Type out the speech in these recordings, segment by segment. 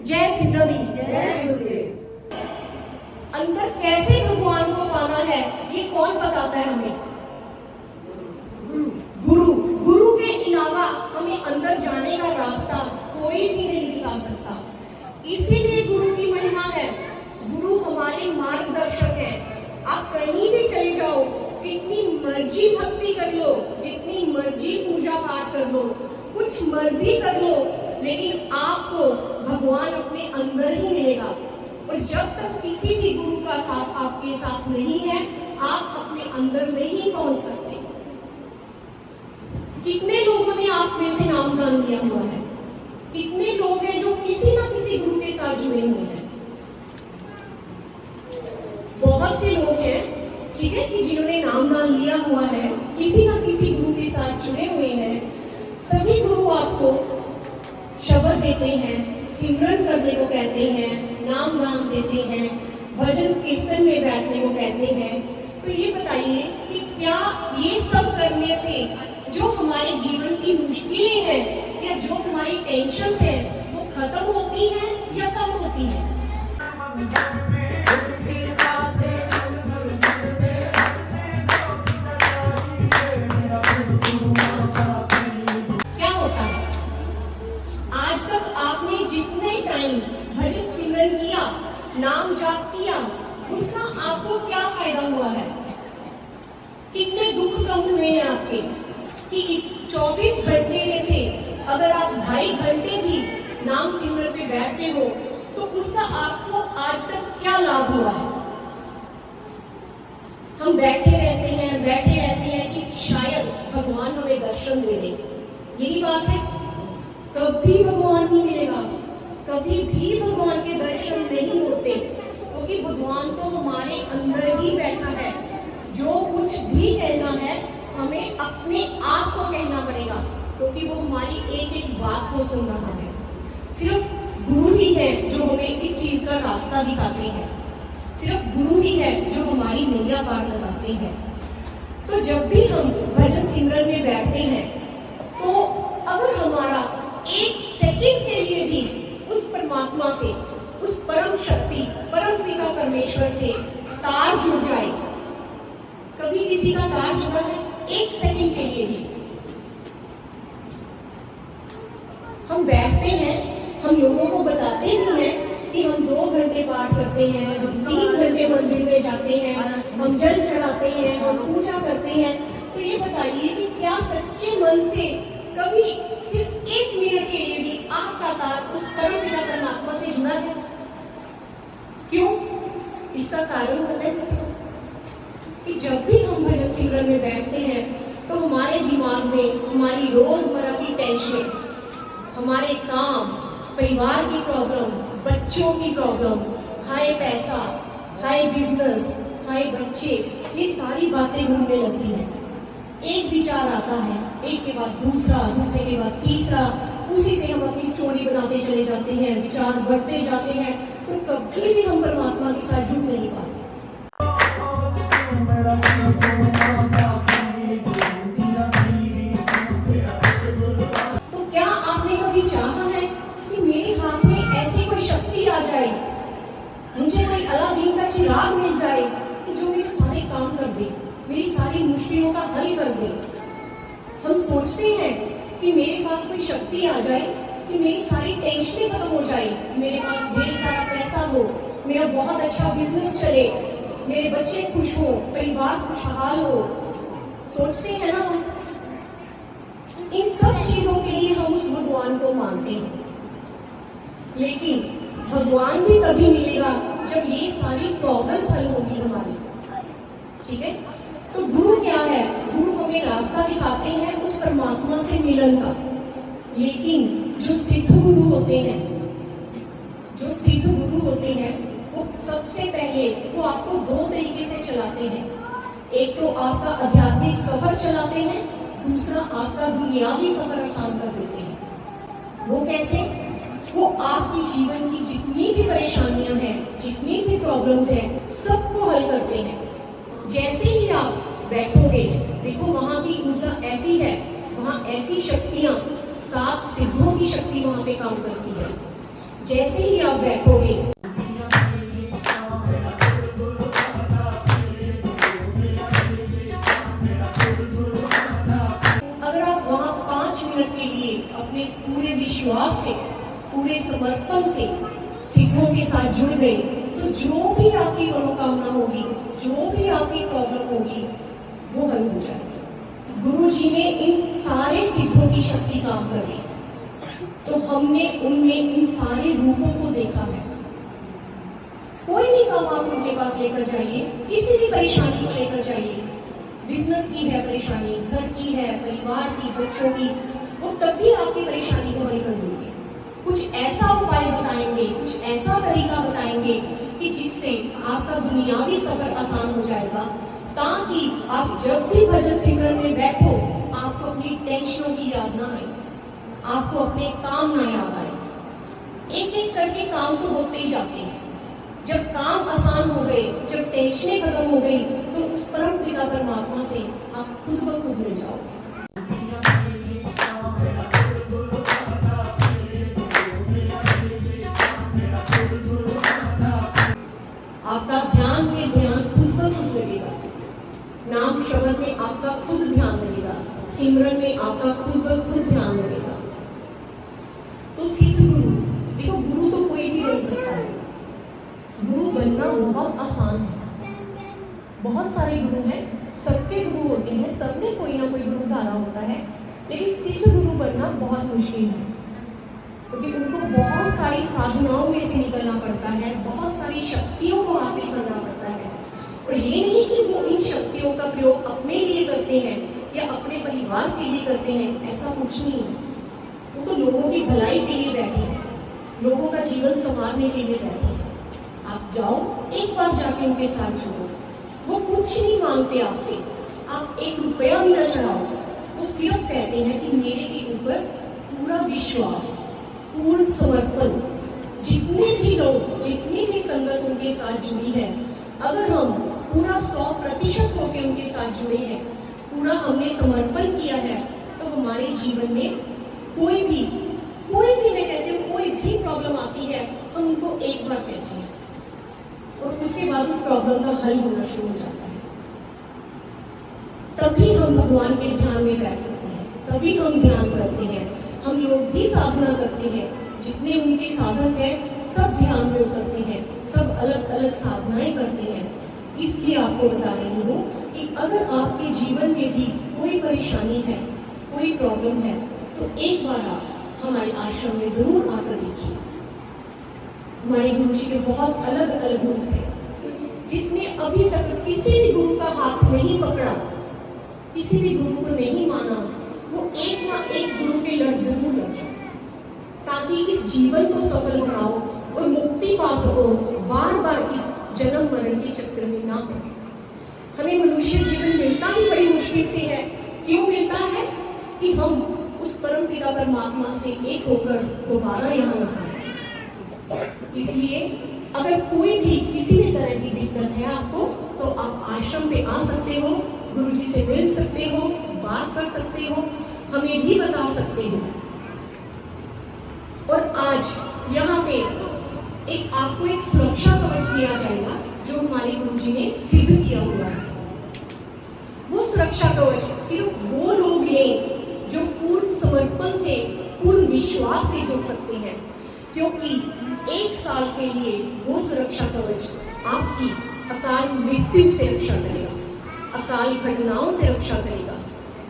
जय सिद्धवी। अंदर कैसे भगवान को पाना है ये कौन बताता है हमें? गुरु। गुरु के अलावा हमें अंदर जाने का रास्ता कोई भी नहीं दिखा सकता। इसीलिए गुरु की महिमा है। गुरु हमारे मार्गदर्शक है। आप कहीं भी चले जाओ, कितनी मर्जी भक्ति कर लो, जितनी मर्जी पूजा पाठ कर लो, कुछ मर्जी कर लो, लेकिन आपको भगवान अपने अंदर ही मिलेगा। और जब तक किसी भी गुरु का साथ आपके साथ नहीं है, आप अपने अंदर नहीं पहुंच सकते। कितने लोगों ने आप में से नामदान लिया हुआ है? कितने लोग हैं जो किसी ना किसी गुरु के साथ जुड़े हुए हैं? बहुत से लोग हैं, ठीक है, कि जिन्होंने नामदान लिया हुआ है, किसी ना किसी गुरु के साथ जुड़े हुए हैं। सभी गुरु आपको शब्द देते हैं, सिमरन करने को कहते हैं, नामदान देते हैं, भजन कीर्तन में बैठने को कहते हैं। तो ये बताइए कि क्या ये सब करने से जो हमारे जीवन की मुश्किलें हैं या जो हमारी टेंशन है वो खत्म होती हैं या कम होती हैं? क्या होता है? आज तक आपने जितने टाइम भजन सिमरन किया, नाम जाप किया, उसका आपको क्या फायदा हुआ है? कितने दुख कम हुए हैं आपके? कि 24 घंटे में से अगर आप 2.5 घंटे भी नाम सिमरन पे बैठते हो तो उसका आपको आज तक क्या लाभ हुआ है? हम बैठे रहते हैं कि शायद भगवान हमें दर्शन दे दे। यही बात है। कभी भगवान नहीं मिलेगा, कभी भी भगवान के दर्शन नहीं होते, क्योंकि भगवान तो हमारे अंदर ही बैठा है। जो कुछ भी कहना है हमें अपने आप को कहना पड़ेगा, क्योंकि वो हमारी एक एक बात को सुन रहा है। सिर्फ गुरु ही है जो हमें इस चीज का रास्ता दिखाते हैं, सिर्फ गुरु ही है जो हमारी नैया पार लगाते हैं। तो जब भी हम भजन सिमरन में बैठते हैं तो अगर हमारा 1 सेकंड के लिए भी उस परमात्मा से, उस परम शक्ति, परम पिता परमेश्वर से तार जुड़ जाए, कभी किसी का तार जुड़ा है 1 सेकंड के लिए भी? हम बैठते हैं, हम लोगों को बताते भी हैं कि हम 2 घंटे पाठ करते हैं, हम 3 घंटे मंदिर में जाते हैं, हम जल चढ़ाते हैं, हम पूजा करते हैं। तो ये बताइए कि क्या सच्चे मन से कभी सिर्फ 1 मिनट के लिए भी आपका तार उस परम पिता परमात्मा से जुड़ा है? क्यों? इसका कारण होता है कि जब भी हम भजन सिमरन में बैठते हैं तो हमारे दिमाग में हमारी रोजमर्रा की टेंशन, हमारे काम, परिवार की प्रॉब्लम, बच्चों की प्रॉब्लम, हाय पैसा, हाय बिजनेस, हाय बच्चे, ये सारी बातें घूमने लगती हैं। एक विचार आता है, एक के बाद दूसरा, दूसरे के बाद तीसरा, उसी से हम अपनी स्टोरी बनाते चले जाते हैं, विचार बढ़ते जाते हैं। तो कभी भी हम परमात्मा के साथ जुड़ नहीं पाते। तो क्या आपने कभी चाहा है कि मेरे हाथ में ऐसी कोई शक्ति आ जाए, मुझे कोई अलादीन का चिराग मिल जाए कि जो मेरे सारे काम कर दे, मेरी सारी मुश्किलों का हल कर दे? हम सोचते हैं कि मेरे पास कोई शक्ति आ जाए कि मेरी सारी टेंशनें खत्म हो जाए, मेरे पास ढेर सारा पैसा हो, मेरा बहुत अच्छा बिजनेस चले, मेरे बच्चे खुश हो, परिवार खुशहाल हो। सोचते हैं ना हम? इन सब चीजों के लिए हम उस भगवान को मानते हैं, लेकिन भगवान भी तभी मिलेगा जब ये सारी प्रॉब्लम्स हल होगी हमारी। ठीक है? तो गुरु क्या है? गुरु हमें रास्ता दिखाते हैं उस परमात्मा से मिलन का। लेकिन जो सिद्ध गुरु होते हैं, वो सबसे पहले वो आपको 2 तरीके से चलाते हैं। एक तो आपका आध्यात्मिक सफर चलाते हैं, दूसरा आपका दुनियावी सफर आसान कर देते हैं। वो कैसे? वो आपकी जीवन की जितनी भी परेशानियां हैं, जितनी भी प्रॉब्लम्स हैं, सबको हल करते हैं। जैसे ही आप बैठोगे, देखो वहां की ऊर्जा ऐसी है, वहां ऐसी शक्तियां, 7 सिद्धों की शक्ति वहां पे काम करती है। जैसे ही आप बैठोगे, अगर आप वहां 5 मिनट के लिए अपने पूरे विश्वास से, पूरे समर्पण से सिद्धों के साथ जुड़ गए, तो जो भी आपकी मनोकामना होगी, जो भी आपकी प्रॉब्लम होगी, वो हल हो जाएगी। गुरु जी ने इन सारे सिद्धों की शक्ति काम कर रही, तो हमने उनमें इन सारे रूपों को देखा है। कोई भी काम आप उनके पास लेकर जाइए, किसी भी परेशानी को लेकर जाइए, बिजनेस की है परेशानी, घर की है, परिवार की, बच्चों की, वो तभी आपकी परेशानी को हल कर देंगे। कुछ ऐसा उपाय बताएंगे, कुछ ऐसा तरीका बताएंगे कि जिससे आपका दुनियावी सफर आसान हो जाएगा, ताकि आप जब भी भजन सिमरन में बैठो, आपको अपनी टेंशनों की याद ना आए, आपको अपने काम ना याद आए। एक एक करके काम तो होते ही जाते हैं। जब काम आसान हो गए, जब टेंशनें खत्म हो गई, तो उस परम पिता परमात्मा से आप खुद ब खुद मिल जाओ। आपका ध्यान में ध्यान खुद ब खुद लगेगा, नाम शब्द में आपका खुद ध्यान लगेगा, सिमरन में आपका खुद ब खुद ध्यान लगेगा। तो सिद्ध गुरु, देखो गुरु तो कोई भी बन सकता है, गुरु बनना बहुत आसान है। बहुत सारे गुरु हैं, सबके गुरु होते हैं, सब में कोई ना कोई गुरु धारा होता है, लेकिन सिद्ध गुरु बनना बहुत मुश्किल है, क्योंकि उनको बहुत सारी साधनाओं में से निकलना पड़ता है, बहुत सारी शक्तियों को हासिल करना पड़ता है। और ये नहीं कि वो इन शक्तियों का प्रयोग अपने लिए करते हैं या अपने परिवार के लिए करते हैं, ऐसा कुछ नहीं है। वो तो लोगों की भलाई के लिए बैठे हैं, लोगों का जीवन संवारने के लिए बैठे हैं। आप जाओ, एक बार जाके उनके साथ जुड़ो, वो कुछ नहीं मांगते आपसे, आप 1 रुपया भी ना चढ़ाओ, वो सिर्फ कहते हैं कि मेरे के ऊपर पूरा विश्वास, पूर्ण समर्पण। जितने भी लोग, जितनी भी संगत उनके साथ जुड़ी है, अगर हम पूरा 100% होकर उनके साथ जुड़े हैं, पूरा हमने समर्पण किया है, तो हमारे जीवन में कोई भी मैं कहती हूँ, कोई भी प्रॉब्लम आती है, हम उनको एक बार कहते हैं और उसके बाद उस प्रॉब्लम का हल होना शुरू हो जाता है। तभी हम भगवान के ध्यान में बैठ सकते हैं, तभी हम ध्यान करते हैं। हम लोग भी साधना करते हैं, जितने उनके साधक हैं सब ध्यान में उतरते हैं, सब अलग अलग साधनाएं करते हैं। इसलिए आपको बता रही हूँ कि अगर आपके जीवन में भी कोई परेशानी है, कोई प्रॉब्लम है, तो एक बार आप हमारे आश्रम में जरूर आकर देखिए। हमारे गुरु जी के बहुत अलग अलग रूप हैं। जिसने अभी तक किसी भी गुरु का हाथ नहीं पकड़ा, किसी भी गुरु को नहीं माना, वो एक ना एक गुरु के लड़ जरूर लग जाए, ताकि इस जीवन को सफल बनाओ और मुक्ति पा सको, बार बार इस जन्म मरण के चक्कर में ना पड़े। हमें मनुष्य जीवन मिलता ही बड़ी मुश्किल से है। क्यों मिलता है? कि हम उस परम पिता परमात्मा से एक होकर दोबारा यहाँ आए। इसलिए अगर कोई भी किसी भी तरह की दिक्कत है आपको, तो आप आश्रम पे आ सकते हो, गुरु जी से मिल सकते हो, बात कर सकते हो, हमें भी बता सकते हो। और आज यहाँ पे आपको एक सुरक्षा कवच दिया जाएगा, जो हमारे गुरु जी ने सिद्ध किया हुआ है। वो सुरक्षा कवच सिर्फ वो लोग लें जो पूर्ण समर्पण से, पूर्ण विश्वास से जुड़ सकते हैं, क्योंकि 1 साल के लिए वो सुरक्षा कवच आपकी अकाल मृत्यु से रक्षा करेगा, अकाल घटनाओं से रक्षा करेगा।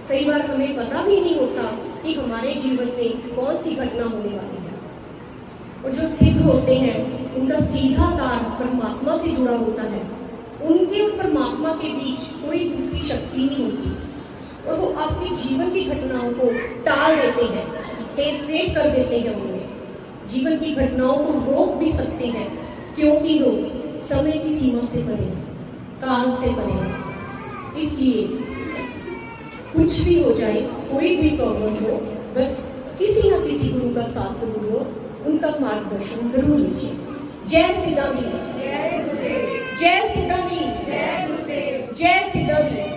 कई बार हमें पता भी नहीं होता कि हमारे जीवन में कौन सी घटना होने वाली है। और जो सिद्ध होते हैं, उनका सीधा तार परमात्मा से जुड़ा होता है। उनके और परमात्मा के बीच कोई दूसरी शक्ति नहीं होती, और वो अपने जीवन की घटनाओं को टाल देते हैं, हेरफेर कर देते हैं। उन्हें जीवन की घटनाओं को रोक भी सकते हैं, क्योंकि वो समय की सीमा से परे हैं, काल से परे हैं। इसलिए कुछ भी हो जाए, कोई भी प्रॉब्लम हो, बस किसी न किसी गुरु का साथ जरूर हो, उनका मार्गदर्शन जरूर लीजिए। जय सिद्धांगी, जय सिद्धांगी, जय सिद्धांगी।